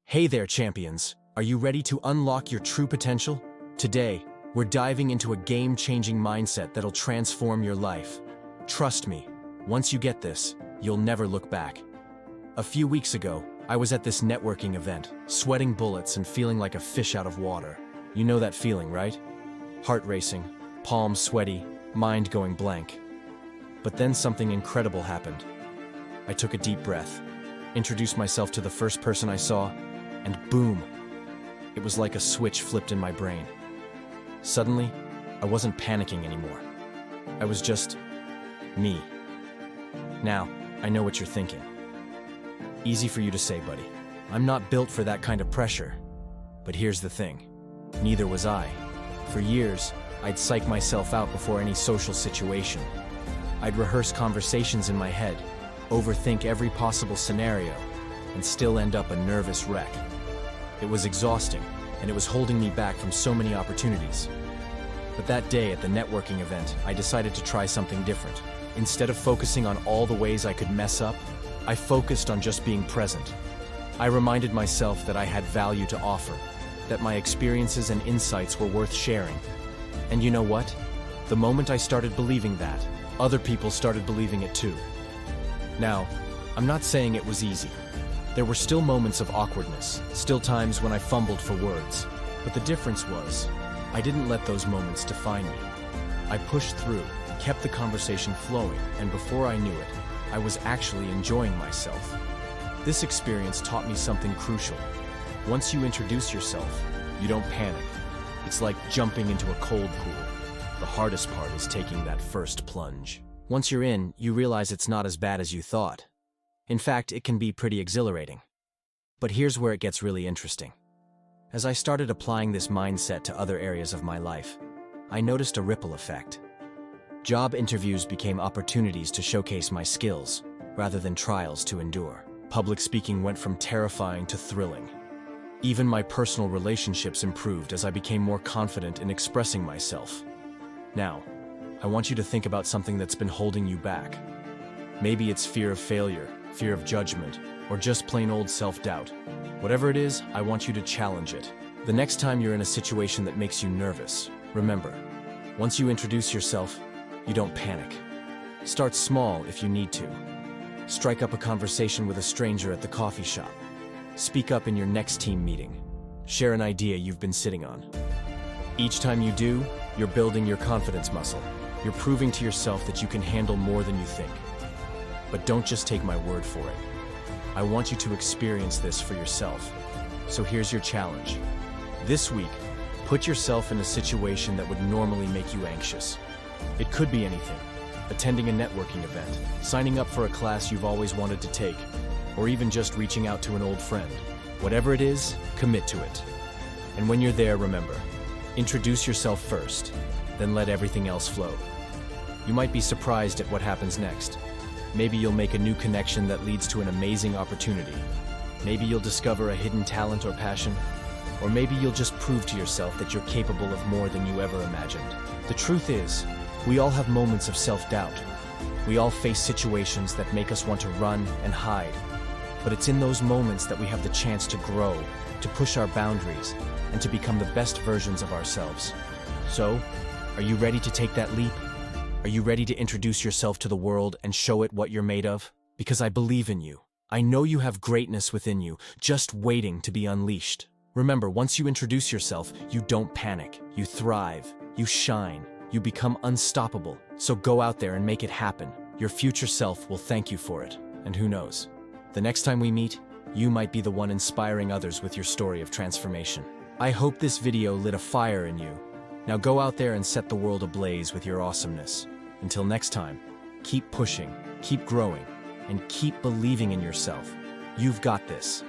Hey there, champions! Are you ready to unlock your true potential? Today, we're diving into a game-changing mindset that'll transform your life. Trust me, once you get this, you'll never look back. A few weeks ago, I was at this networking event, sweating bullets and feeling like a fish out of water. You know that feeling, right? Heart racing, palms sweaty, mind going blank. But then something incredible happened. I took a deep breath, introduced myself to the first person I saw, and boom! It was like a switch flipped in my brain. Suddenly, I wasn't panicking anymore. I was just me. Now, I know what you're thinking. Easy for you to say, buddy. I'm not built for that kind of pressure. But here's the thing. Neither was I. For years, I'd psych myself out before any social situation. I'd rehearse conversations in my head, overthink every possible scenario, and still end up a nervous wreck. It was exhausting, and it was holding me back from so many opportunities. But that day at the networking event, I decided to try something different. Instead of focusing on all the ways I could mess up, I focused on just being present. I reminded myself that I had value to offer, that my experiences and insights were worth sharing. And you know what? The moment I started believing that, other people started believing it too. Now, I'm not saying it was easy. There were still moments of awkwardness, still times when I fumbled for words. But the difference was, I didn't let those moments define me. I pushed through, kept the conversation flowing, and before I knew it, I was actually enjoying myself. This experience taught me something crucial. Once you introduce yourself, you don't panic. It's like jumping into a cold pool. The hardest part is taking that first plunge. Once you're in, you realize it's not as bad as you thought. In fact, it can be pretty exhilarating. But here's where it gets really interesting. As I started applying this mindset to other areas of my life, I noticed a ripple effect. Job interviews became opportunities to showcase my skills, rather than trials to endure. Public speaking went from terrifying to thrilling. Even my personal relationships improved as I became more confident in expressing myself. Now, I want you to think about something that's been holding you back. Maybe it's fear of failure, fear of judgment, or just plain old self-doubt. Whatever it is, I want you to challenge it. The next time you're in a situation that makes you nervous, remember, once you introduce yourself, you don't panic. Start small if you need to. Strike up a conversation with a stranger at the coffee shop. Speak up in your next team meeting. Share an idea you've been sitting on. Each time you do, you're building your confidence muscle. You're proving to yourself that you can handle more than you think. But don't just take my word for it. I want you to experience this for yourself. So here's your challenge. This week, put yourself in a situation that would normally make you anxious. It could be anything. Attending a networking event, signing up for a class you've always wanted to take, or even just reaching out to an old friend. Whatever it is, commit to it. And when you're there, remember, introduce yourself first, then let everything else flow. You might be surprised at what happens next. Maybe you'll make a new connection that leads to an amazing opportunity. Maybe you'll discover a hidden talent or passion. Or maybe you'll just prove to yourself that you're capable of more than you ever imagined. The truth is, we all have moments of self-doubt. We all face situations that make us want to run and hide. But it's in those moments that we have the chance to grow, to push our boundaries, and to become the best versions of ourselves. So, are you ready to take that leap? Are you ready to introduce yourself to the world and show it what you're made of? Because I believe in you. I know you have greatness within you, just waiting to be unleashed. Remember, once you introduce yourself, you don't panic. You thrive. You shine. You become unstoppable. So go out there and make it happen. Your future self will thank you for it. And who knows? The next time we meet, you might be the one inspiring others with your story of transformation. I hope this video lit a fire in you. Now go out there and set the world ablaze with your awesomeness. Until next time, keep pushing, keep growing, and keep believing in yourself. You've got this.